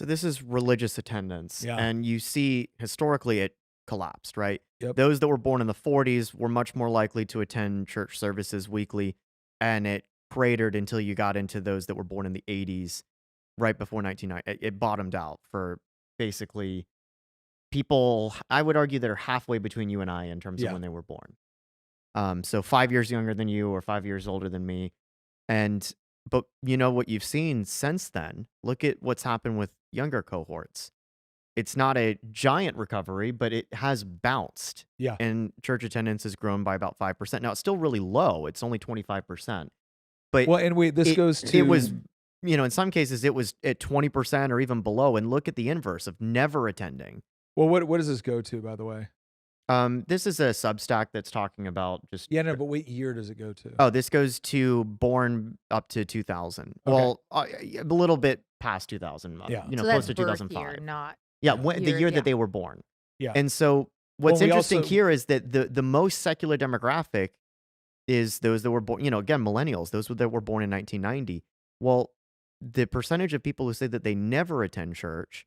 So this is religious attendance, Yeah. and you see historically it collapsed, right? Yep. Those that were born in the 40s were much more likely to attend church services weekly, and it cratered until you got into those that were born in the 80s, right before 1990. It bottomed out for basically people, I would argue, that are halfway between you and I in terms of Yeah. when they were born. So 5 years younger than you or 5 years older than me. And but you know what you've seen since then, look at what's happened with younger cohorts. It's not a giant recovery, but it has bounced, Yeah. and church attendance has grown by about 5%. Now it's still really low. It's only 25%. But Well, and wait, this goes it was, to in some cases it was at 20% or even below, and look at the inverse of never attending. well, what does this go to, by the way? This is a Substack that's talking about just Yeah, no, but what year does it go to? oh, this goes to born up to 2000. Okay. Well, a little bit past 2000, Yeah. So close that's to birth 2005. year, not Yeah, Yeah. the year yeah. that they were born. Yeah. And so Well, what's we interesting also here is that the most secular demographic is those that were born, again, millennials, those that were born in 1990. Well, the percentage of people who say that they never attend church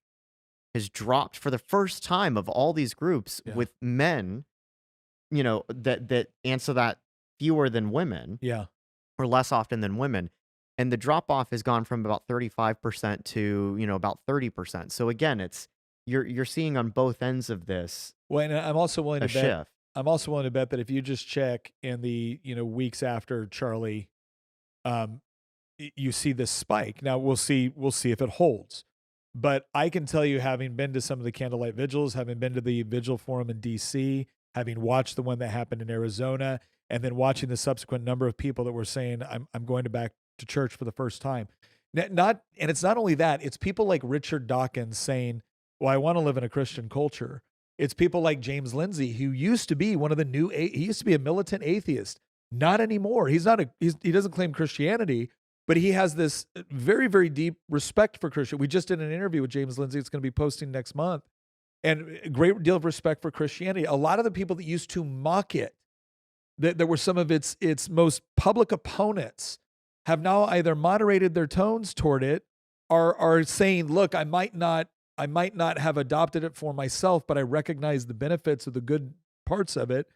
has dropped for the first time of all these groups, Yeah. with men, that answer that fewer than women, Yeah. or less often than women. And the drop off has gone from about 35% to, about 30%. So again, it's you're seeing on both ends of this Well, and I'm also willing a to bet shift. I'm also willing to bet that if you just check in the, weeks after Charlie, um, you see this spike. Now we'll see if it holds. But I can tell you, having been to some of the candlelight vigils, having been to the vigil forum in DC, having watched the one that happened in Arizona, and then watching the subsequent number of people that were saying, I'm going back to church for the first time. And it's not only that, it's people like Richard Dawkins saying, well, I want to live in a Christian culture. It's people like James Lindsay, who used to be one of the he used to be a militant atheist. Not anymore. He doesn't claim Christianity, but he has this very, very deep respect for Christian. We just did an interview with James Lindsay. It's going to be posting next month. And a great deal of respect for Christianity. A lot of the people that used to mock it, that were some of its most public opponents, have now either moderated their tones toward it, are saying, look, I might not have adopted it for myself, but I recognize the benefits of the good parts of it,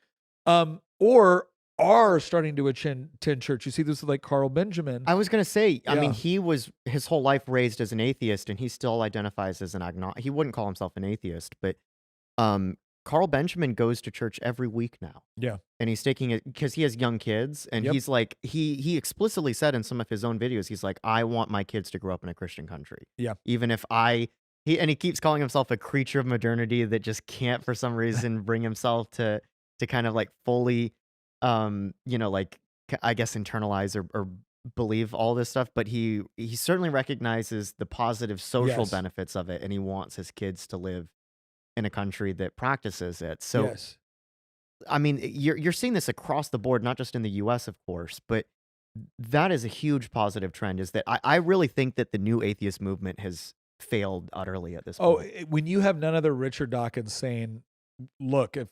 or are starting to attend church. You see this with like Carl Benjamin. I was going to say, I mean, Yeah. he was his whole life raised as an atheist, and he still identifies as an agnostic. He wouldn't call himself an atheist, but Carl Benjamin goes to church every week now. Yeah. And he's taking it because he has young kids, and Yep. he's like, he explicitly said in some of his own videos, he's like, I want my kids to grow up in a Christian country. Yeah. Even if he keeps calling himself a creature of modernity that just can't for some reason bring himself to kind of like fully, I guess internalize or believe all this stuff. But he certainly recognizes the positive social Yes. benefits of it, and he wants his kids to live in a country that practices it. So, Yes. I mean, you're seeing this across the board, not just in the U.S., of course, but that is a huge positive trend. Is that I really think that the new atheist movement has failed utterly at this Oh, point. when you have none other Richard Dawkins saying, look, if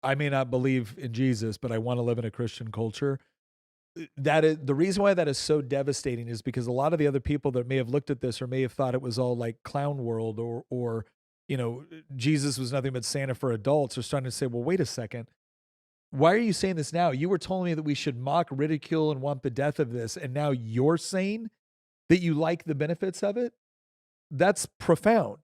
I may not believe in Jesus, but I want to live in a Christian culture, that is the reason why that is so devastating, is because a lot of the other people that may have looked at this or may have thought it was all like clown world, or Jesus was nothing but Santa for adults, are starting to say, well, wait a second. Why are you saying this now? You were telling me that we should mock, ridicule, and want the death of this, and now you're saying that you like the benefits of it? That's profound.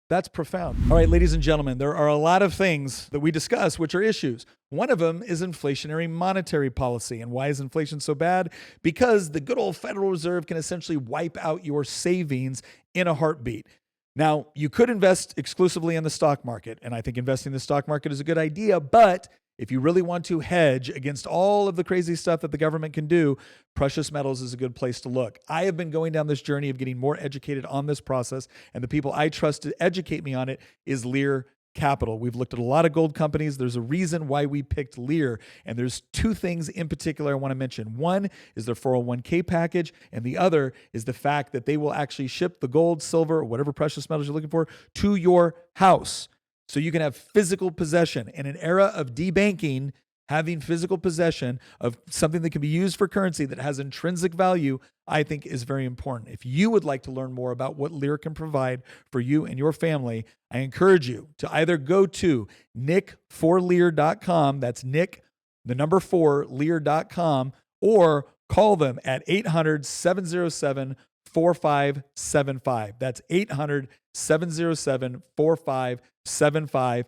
That's profound. All right, ladies and gentlemen, there are a lot of things that we discuss which are issues. One of them is inflationary monetary policy. And why is inflation so bad? Because the good old Federal Reserve can essentially wipe out your savings in a heartbeat. Now, you could invest exclusively in the stock market, and I think investing in the stock market is a good idea, but if you really want to hedge against all of the crazy stuff that the government can do, precious metals is a good place to look. I have been going down this journey of getting more educated on this process, and the people I trust to educate me on it is Lear Capital. We've looked at a lot of gold companies. There's a reason why we picked Lear, and there's two things in particular I want to mention. One is their 401k package, and the other is the fact that they will actually ship the gold, silver, or whatever precious metals you're looking for to your house, so you can have physical possession. In an era of debanking, Having physical possession of something that can be used for currency that has intrinsic value, I think is very important. If you would like to learn more about what Lear can provide for you and your family, I encourage you to either go to nick4lear.com, that's Nick, the number 4, lear.com, or call them at 800-707-4575. That's 800-707-4575.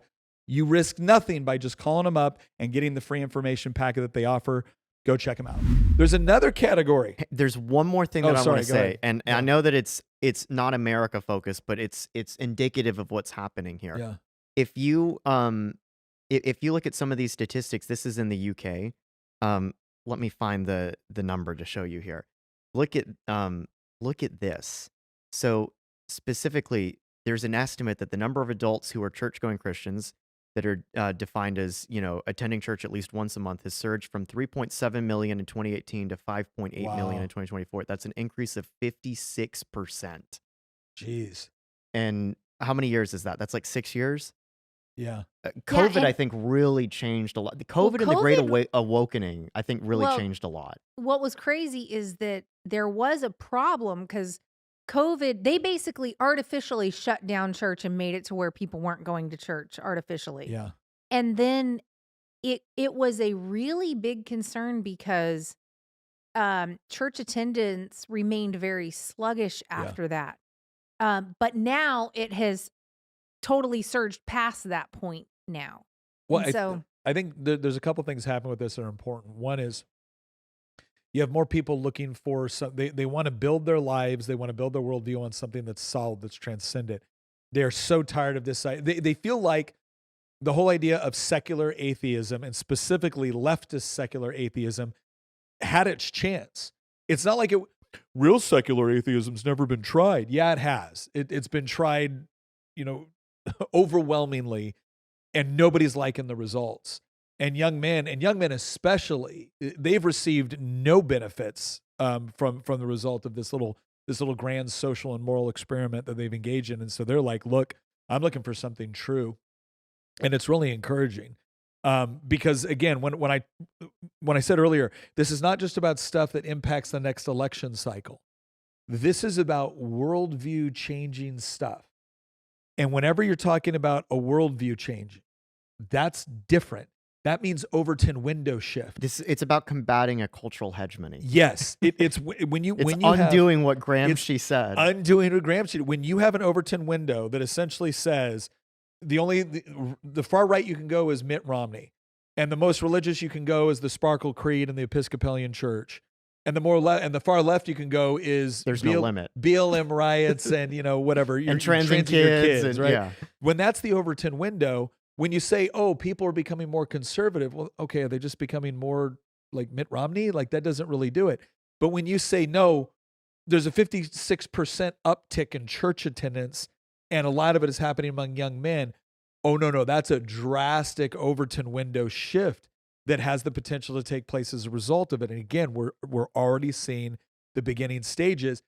You risk nothing by just calling them up and getting the free information packet that they offer. Go check them out. There's another category. There's one more thing that I want to Go say, ahead. and I know that it's not America focused, but it's indicative of what's happening here. Yeah. If you if you look at some of these statistics, this is in the UK. Let me find the number to show you here. Look at this. So specifically, there's an estimate that the number of adults who are church-going Christians that are defined as, attending church at least once a month has surged from 3.7 million in 2018 to 5.8 million in 2024. That's an increase of 56%. Jeez. And how many years is that? That's like 6 years? Yeah. COVID, and I think, really changed a lot. The well, COVID and the Great COVID Awakening, I think, really well, changed a lot. what was crazy is that there was a problem because COVID, they basically artificially shut down church and made it to where people weren't going to church artificially. Yeah. And then it was a really big concern because church attendance remained very sluggish Yeah. after that. But now it has totally surged past that point now. Well, And so, I think there's a couple things happening with this that are important. One is you have more people looking for they want to build their lives, they want to build their worldview on something that's solid, that's transcendent. They're so tired of this. They feel like the whole idea of secular atheism, and specifically leftist secular atheism, had its chance. It's not like real secular atheism's never been tried. Yeah, it has. It's been tried, overwhelmingly, and nobody's liking the results. And young men especially, they've received no benefits from the result of this little grand social and moral experiment that they've engaged in. And so they're like, look, I'm looking for something true. And it's really encouraging. Because again, when I said earlier, this is not just about stuff that impacts the next election cycle. This is about worldview changing stuff. And whenever you're talking about a worldview change, that's different. That means Overton window shift. It's about combating a cultural hegemony. Yes, it's when you undoing what Gramsci said. Undoing what Gramsci. When you have an Overton window that essentially says the far right you can go is Mitt Romney, and the most religious you can go is the Sparkle Creed and the Episcopalian Church, and the far left you can go is there's no limit. BLM riots and whatever and transing kids, right? Yeah. When that's the Overton window. When you say, oh, people are becoming more conservative, well, okay, are they just becoming more like Mitt Romney? Like, that doesn't really do it. But when you say, no, there's a 56% uptick in church attendance, and a lot of it is happening among young men, oh, no, that's a drastic Overton window shift that has the potential to take place as a result of it. And again, we're already seeing the beginning stages.